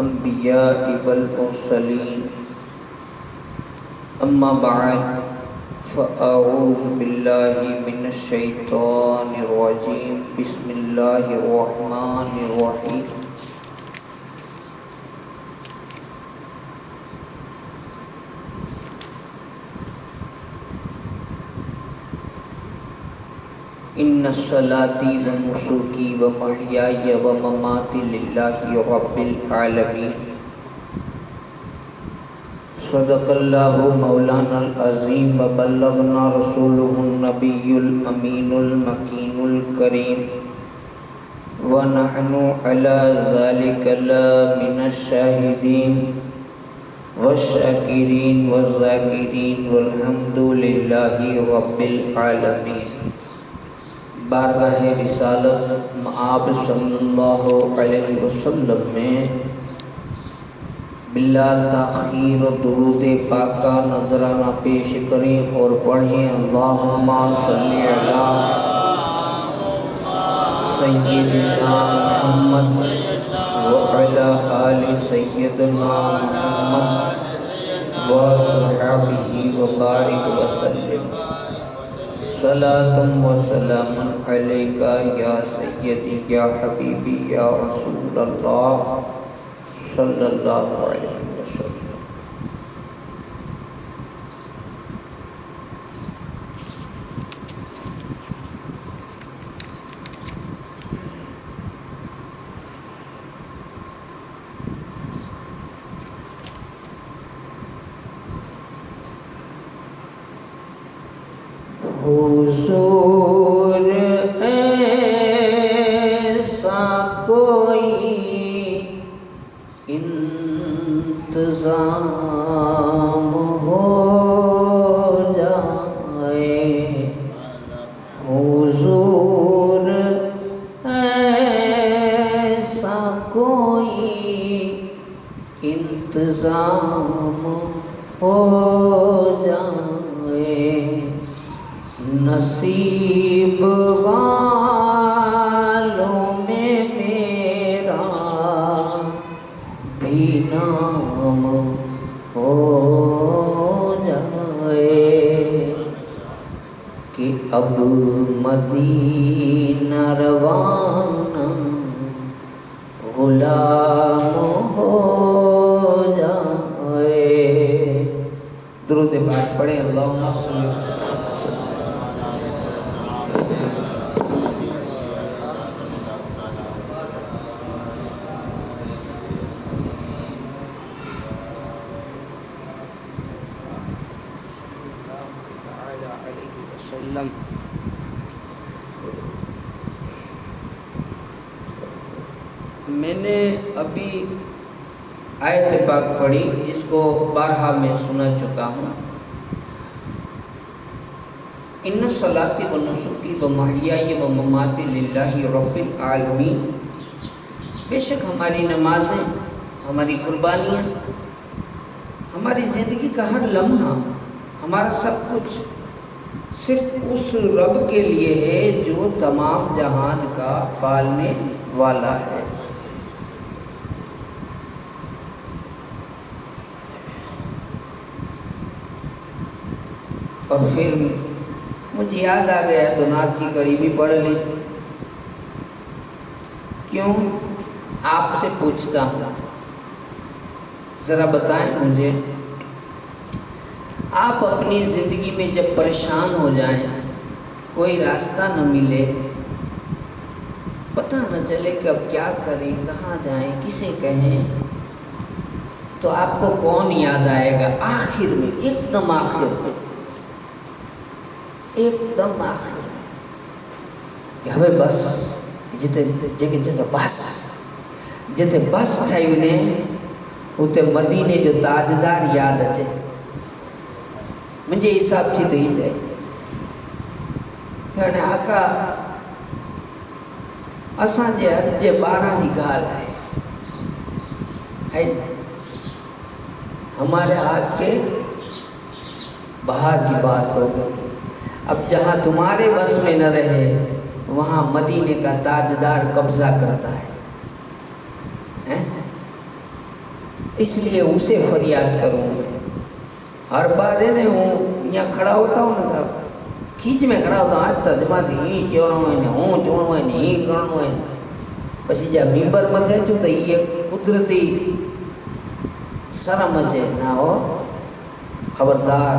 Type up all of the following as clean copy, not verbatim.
الأنبياء والمرسلين أما بعد فأعوذ بالله من الشيطان الرجيم بسم الله الرحمن الرحيم إن صلاتي ونسكي ومحياي ومماتي لله رب العالمين صدق الله مولانا العظيم وبلغنا رسوله النبي الأمين المكين الكريم ونحن على ذلك لا من الشاهدين والشاكرين والذاكرين والحمد لله رب العالمين. بارگاہ رسالت مآب صلی اللہ علیہ وسلم میں بلا تاخیر درود پاکہ نذرانہ پیش کریں اور پڑھیں اللہم صلی علی سیدنا محمد وعلی آل سیدنا محمد وصحبہ وبارک وسلم. صلاۃ و سلام علیک یا سیدی یا حبیبی یا رسول اللہ صلی اللہ علیہ وسلم. حضور ایسا کوئی انتظام ہو جائے، حضور ایسا کوئی انتظام ہو جائے، نصیب والوں میں میرا بھی نام ہو جائے کہ اب مدینہ روانہ غلام ہو جائے. درود پاک پڑھیں. اللہم صلی وسلم. میں نے ابھی آیت پاک پڑھی جس کو بارہا میں سنا چکا ہوں. ان صلاتی و نسکی و محیائی و مماتی للہ رب العالمین. بے شک ہماری نمازیں، ہماری قربانیاں، ہماری زندگی کا ہر لمحہ، ہمارا سب کچھ صرف اس رب کے لیے ہے جو تمام جہان کا پالنے والا ہے. اور پھر مجھے یاد آ گیا تو نعت کی کڑی بھی پڑھ لی. کیوں؟ آپ سے پوچھتا ہوں، ذرا بتائیں مجھے، آپ اپنی زندگی میں جب پریشان ہو جائیں، کوئی راستہ نہ ملے، پتہ نہ چلے کہ اب کیا کریں، کہاں جائیں، کسے کہیں، تو آپ کو کون یاد آئے گا؟ آخر میں، ایک دم آخر میں، ایک دم آخر میں کہ ہمیں بس جتے جگہ بس جتے بس تھا انہیں اتے مدینے جو تاجدار یاد اچے. مجھے حساب سے تو ہی جائے یعنی آقا اساں جے حد جے 12 ہی گال ہے، ہمارے ہاتھ کے باہر کی بات ہو گئی. اب جہاں تمہارے بس میں نہ رہے وہاں مدینے کا تاجدار قبضہ کرتا ہے. اس لیے اسے فریاد کروں میں. ہر بار ہے ہوں یہاں کھڑا ہوتا ہوں نا کھینچ میں کھڑا ہوتا ہوں آج تک جماعت ہی چوڑوں ہے ہوں چوڑوں ہے نہیں کروں ہے પછી જ્યાં મેમ્બર મથે છું તો એ કુદરતી શરમ છે ના હો ખબરદાર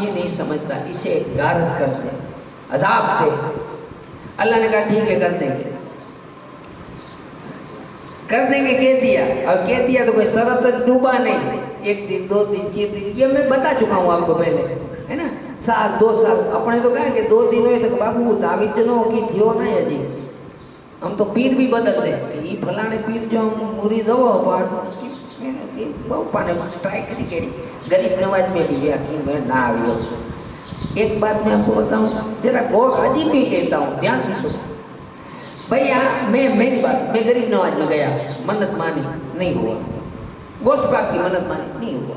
یہ نہیں سمجھتا، اسے غارت کر دیں، عذاب دے۔ اللہ نے کہا ٹھیک ہے کر دیں گے، کر دیں گے، کہہ دیا۔ اور کہہ دیا تو کوئی طرح تک ڈوبا نہیں، 1 دن 2 دن 4 دن، یہ میں بتا چکا ہوں آپ کو پہلے، ہے نا، 1 2 سال اپنے تو کہا کہ 2 دن ہوئے تو بابو تعویذ کی تھیو نہ جی، ہم تو پیر بھی بدل دیں، یہ فلانے پیر جو ہم مرید ہو بہت پانے ٹرائی کری کہڑی غریب نواز میں بھی یقین میں نہ آئی ہو۔ ایک بات میں آپ کو بتاؤں، ذرا غور، عجیب بھی کہتا ہوں، دھیان سے سنو بھیا، میری بات، میں غریب نواز میں گیا، منت مانی نہیں ہوا، گوشت پاک کی منت مانی نہیں ہوا،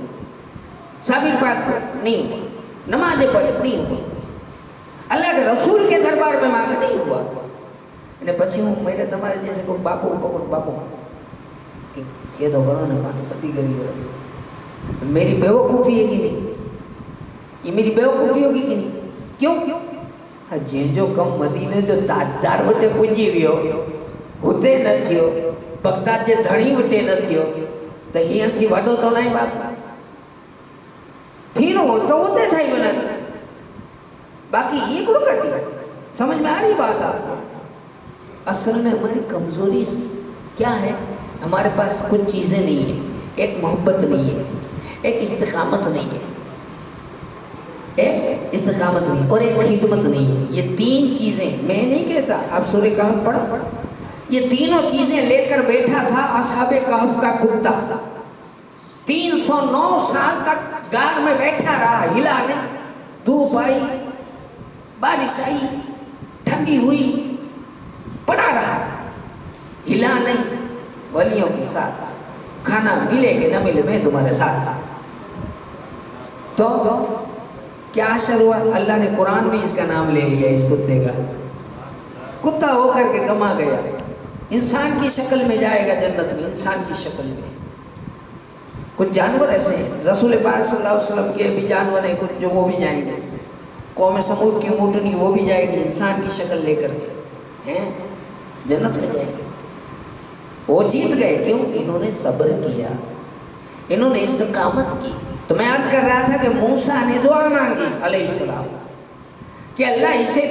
صابر پاک کو نہیں ہوا، نمازیں پڑھی نہیں ہوا، اللہ کے رسول کے دربار میں مانگا نہیں ہوا، پچھی ہوں میرے تمہارے جیسے کوئی باپو پکڑ باپو یہ تو کرو نا پانی پتی کری کرو، میری بیوقوفی ہے کہ نہیں؟ یہ میری بیوقوفی ہوگی کہ نہیں؟ کیوں؟ جن جو کم مدینے جو تاجدار وٹے پنجی ویو ہوتے نہ تھیو، بغداد جے دھڑی وٹے نہ تھیو، تو ہی تھی وڈو تو نہیں باپ تھی نو تو ہوتے تھائی بنا، باقی یہ کرو کرتی سمجھ میں آ رہی بات آپ کو؟ اصل میں ہماری کمزوری کیا ہے؟ ہمارے پاس کچھ چیزیں نہیں ہیں، ایک محبت نہیں ہے، ایک استقامت نہیں ہے، ایک استقامت نہیں اور ایک خدمت نہیں ہے۔ یہ 3 چیزیں میں نہیں کہتا، آپ سورہ کہف پڑھو، یہ تینوں چیزیں لے کر بیٹھا تھا اصحاب کہف کا کتا، 309 سال تک غار میں بیٹھا رہا، ہلا نہیں، دھوپ آئی، بارش آئی، ٹھنڈی ہوئی، پڑا رہا، ہلا نہیں۔ ولیوں کے ساتھ کھانا ملے کہ نہ ملے میں تمہارے ساتھ، تو کیا اثر ہوا؟ اللہ نے قرآن میں اس کا نام لے لیا، اس کتے کا، کتا ہو کر کے کما گیا، انسان کی شکل میں جائے گا جنت میں، انسان کی شکل میں۔ کچھ جانور ایسے ہیں، رسول پاک صلی اللہ علیہ وسلم کے بھی جانور ہیں کچھ جو وہ بھی جائیں گے، قوم سمود کی اونٹنی وہ بھی جائے گی انسان کی شکل لے کر کے، ہیں جنت میں جائیں گے۔ وہ جیت گئے، کیوں؟ انہوں نے صبر کیا، انہوں نے استقامت کی۔ تو میں عرض کر رہا تھا کہ موسیٰ نے دعا مانگی علیہ السلام کہ اللہ اسے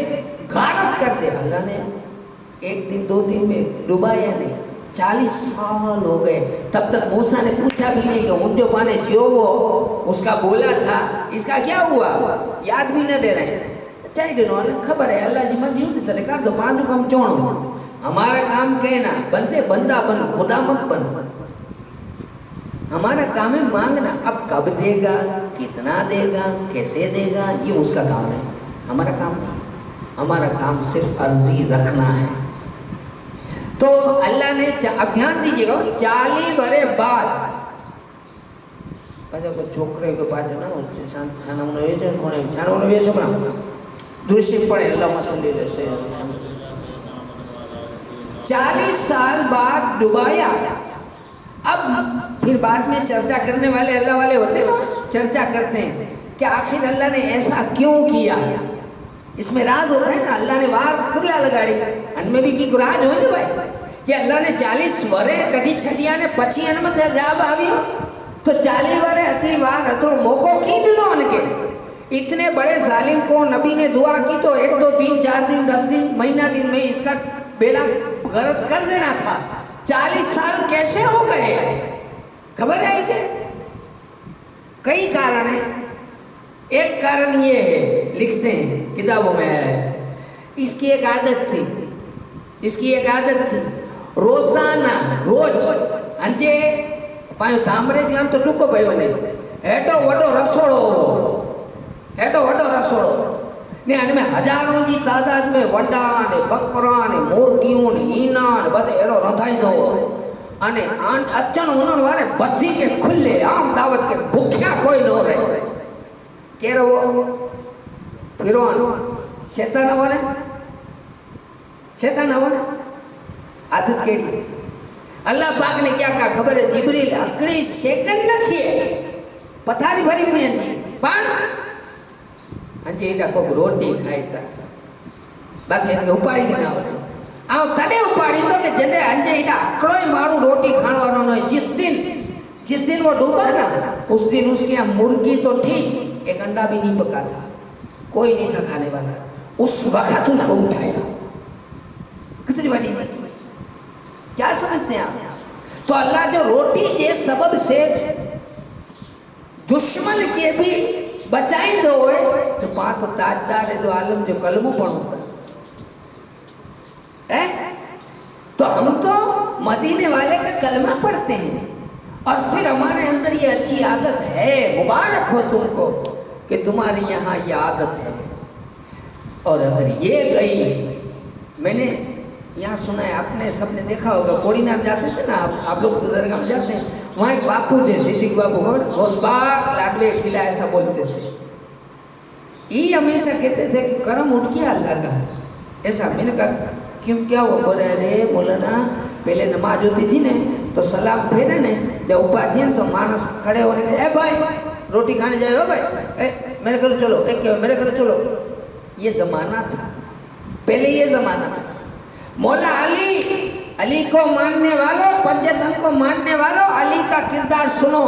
غارت کر دے، اللہ نے 1 دن 2 دن میں ڈبایا نہیں، 40 سال ہو گئے، تب تک موسیٰ نے پوچھا بھی نہیں کہ اونٹوں پانے جو وہ اس کا بولا تھا اس کا کیا ہوا، یاد بھی نہ دے رہے ہیں، چاہیے دنوں نے خبر ہے اللہ جی مرضی ہوتی تھے کر دو، 5 کم چوڑو، ہمارا کام کہنا، بندے بندہ بن، خدا مت بن، ہمارا کام ہے مانگنا، اب کب دے گا، کتنا دے گا، کیسے دے گا، یہ اس کا کام ہے، ہمارا کام نہیں، ہمارا کام صرف عرضی رکھنا ہے۔ تو اللہ نے اب دھیان دیجیے گا 40 برے بعد چھوکرے کے پاس نا چھوکرا دوسری پڑھے اللہ صلی اللہ علیہ وسلم، 40 سال بعد ڈبایا۔ اب پھر بعد میں چرچا کرنے والے اللہ والے ہوتے نا، چرچا کرتے ہیں کہ آخر اللہ نے ایسا کیوں کیا، اس میں راز ہوتا ہے نا، اللہ نے وار کھلا لگاڑی ان میں بھی کی راز ہوئے نا بھائی کہ اللہ نے 40 ورے کٹی چھڑیا نے پچھی ان میں جاب آوی تو 40 ورے اتی وار اترو موقع کی دنوں ان کے، اتنے بڑے ظالم کو نبی نے دعا کی تو 1 2 3 4 دن 10 دن مہینہ دن میں اس کا بیڑا غرق کر دینا تھا، 40 سال کیسے ہو گئے؟ خبر ہے کہ کئی کارن ہیں، ایک کارن یہ ہے، لکھتے ہیں کتابوں میں ہے، اس کی ایک عادت تھی، روزانہ روز انجے پایو تھامرے جام تو ٹکو پئی ونے ایڈو وڈو رسوڑو نے ان میں ہزاروں جی تعداد میں وڈا نے بکرا نے مورگیوں نے اینا نے بد ایڑو رندھائی دو انے اچن انہوں والے بدھی کے کھلے عام دعوت کے بھکھیا کوئی نہ رہے، کہہ رہو فرعون شیطان والے عادت کیڑی، اللہ پاک نے کیا کہا خبر ہے، جبریل اکڑی سیکنڈ نہ تھے پتھاری بھری ہوئی ہیں پان انجے ایڈا کو روٹی کھائی تا باقی ان کے اپاڑی دینا ہوتا آؤ تڑے اپاڑی تو کہ جنڈے انجے ایڈا اکڑوئی مارو روٹی کھانا والا نہ جس دن وہ ڈوبا نا اس دن اس کے مرغی تو ٹھیک ایک انڈا بھی نہیں پکا تھا، کوئی نہیں تھا کھانے والا، اس وقت اس کو اٹھایا. کتنی بڑی بات ہے، کیا سمجھتے ہیں آپ؟ تو اللہ جو روٹی کے سبب سے دشمن کے بھی بچائی دو ہے، تو پانچ تاجدار دو عالم جو کلمہ پڑھتا ہے. تو ہم تو مدینے والے کا کلمہ پڑھتے ہیں، اور پھر ہمارے اندر یہ اچھی عادت ہے. مبارک ہو تم کو کہ تمہاری یہاں یہ عادت ہے. اور اگر یہ گئی، میں نے یہاں سنا ہے، آپ نے سب نے دیکھا ہوگا، کوڑی نار جاتے تھے نا، آپ لوگ درگاہ میں جاتے ہیں، وہاں ایک باپو تھے، صدیق باپو، گوشت باغ لاڈوے کھلا، ایسا بولتے تھے. یہ ہمیشہ کہتے تھے کہ کرم اٹھ گیا اللہ کا. ایسا میں نے کہا کیوں، کیا ہوا؟ بولے ارے مولانا پہلے نماز ہوتی تھی نا تو سلام پھیرے نا، جب اپادھی تو مانس کھڑے ہونے کے اے بھائی روٹی کھانے جائے ہو بھائی، میرے گھر چلو، میرے گھر چلو. یہ زمانہ تھا، پہلے یہ زمانہ تھا. مولا علی کو ماننے والوں، پنجتن کو ماننے والوں، علی کا کردار سنو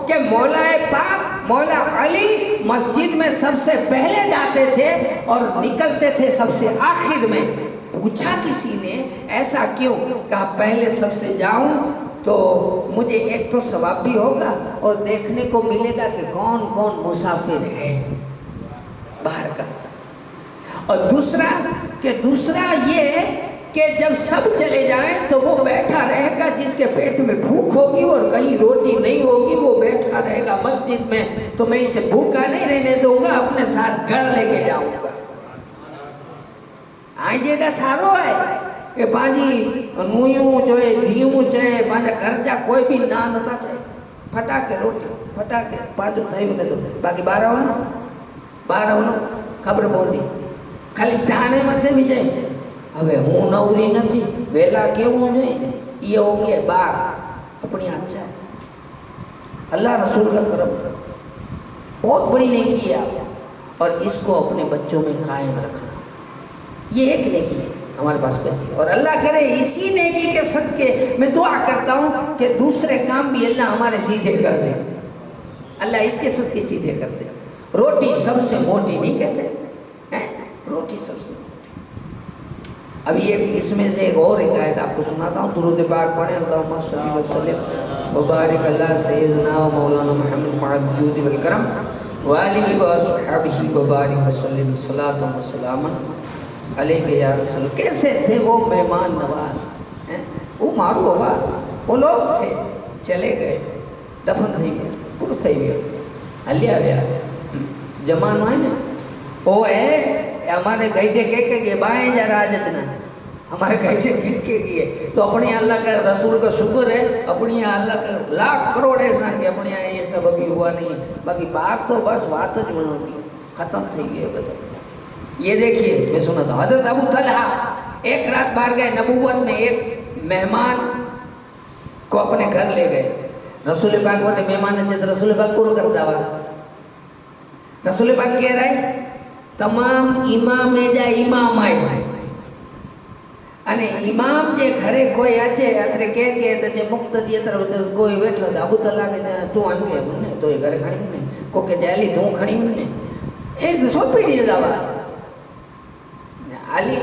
کہ مولا پاک، مولا علی مسجد میں سب سے پہلے جاتے تھے اور نکلتے تھے سب سے آخر میں. پوچھا کسی نے ایسا کیوں؟ کہا پہلے سب سے جاؤں تو مجھے ایک تو ثواب بھی ہوگا اور دیکھنے کو ملے گا کہ کون کون مسافر ہے باہر کا، اور دوسرا یہ کہ جب سب چلے جائیں تو وہ بیٹھا رہے گا جس کے پیٹ میں بھوک ہوگی اور کہیں روٹی نہیں ہوگی، وہ بیٹھا رہے گا مسجد میں، تو میں اسے بھوکا نہیں رہنے دوں گا، اپنے ساتھ گھر لے کے جاؤں گا. آج جیڑا سارو ہے کہ پانجی نویوں چوئے دھیوں چاہے پانجا گھر جا کوئی بھی نہ نتا چاہے پھٹا کے روٹی پھٹا کے پانچو تھئی ہونے دو، باقی بارہ ہونا خبر پوندی خالی ٹانے متھے بھی جائے. હવે હું નવરી નથી, વહેલા કેવું જોઈએ ને یہ ہو گیا بار اپنی اچھا ہے. اللہ رسول کا کرم بہت بڑی نیکی ہے آپ، اور اس کو اپنے بچوں میں قائم رکھنا، یہ ایک نیکی ہے ہمارے پاس بچی. اور اللہ کرے اسی نیکی کے صدقے میں دعا کرتا ہوں کہ دوسرے کام بھی اللہ ہمارے سیدھے کر دے. اللہ اس کے صدقے سیدھے کر دے. روٹی سب سے موٹی نہیں کہتے، روٹی سب سے. اب یہ اس میں سے ایک اور آیت آپ کو سناتا ہوں، درود پاک پڑھیں. اللہم صلی وسلم وبارک اللہ سیدنا و مولانا محمد مع الجود والکرم وآلہ و صحابہ وبارک وسلم صلاۃ و سلام علیک یا رسول. کیسے تھے وہ مہمان نواز، وہ مارو ہوا، وہ لوگ تھے چلے گئے، دفن تھی گیا، پور تھی گیا، ہلیا گیا جمانو ہے نا، وہ ہے ہمارے گھیٹے کے بائیں جا راجتنا، ہمارے گھیٹے کے گئے. تو اپنی اللہ کا رسول کا شکر ہے، اپنی اللہ کا لاکھ کروڑ ایسا کہ اپنے یہاں یہ سب ابھی ہوا نہیں. باقی باہر تو بس بات جو ہوگی ختم تھی گئی ہے. یہ دیکھیے میں سنا تھا حضرت ابو طلحہ ایک رات باہر گئے، نبوت میں ایک مہمان کو اپنے گھر لے گئے. رسول پاک نے مہمان نے رسول پاک کو کرتا ہوا، رسول پاک کہہ رہے تمام امام جا امام آئے અને ઇમામ જે ઘરે કોઈ આચે અત્રે કે તે મુક્તદી અત્રે કોઈ બેઠો તો અબુ તલા કે તું આન કે ને તો એ ઘરે ખાણી ને કો કે જાલી તું ખણી ને એ સોપી દી દાવા આલી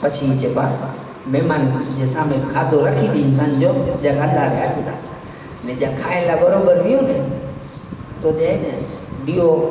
પછી જે મહેમાન જે સામે ખાધો રાખી દી સાંજો જે અંધારે આચતા ને જે ખાયેલા બરોબર વ્યુ ને તો જે ને દીવો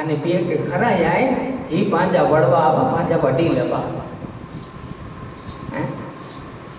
અને બે કે ખરા આય એ પાંજા વળવા આવા પાંજા વડી લેવા।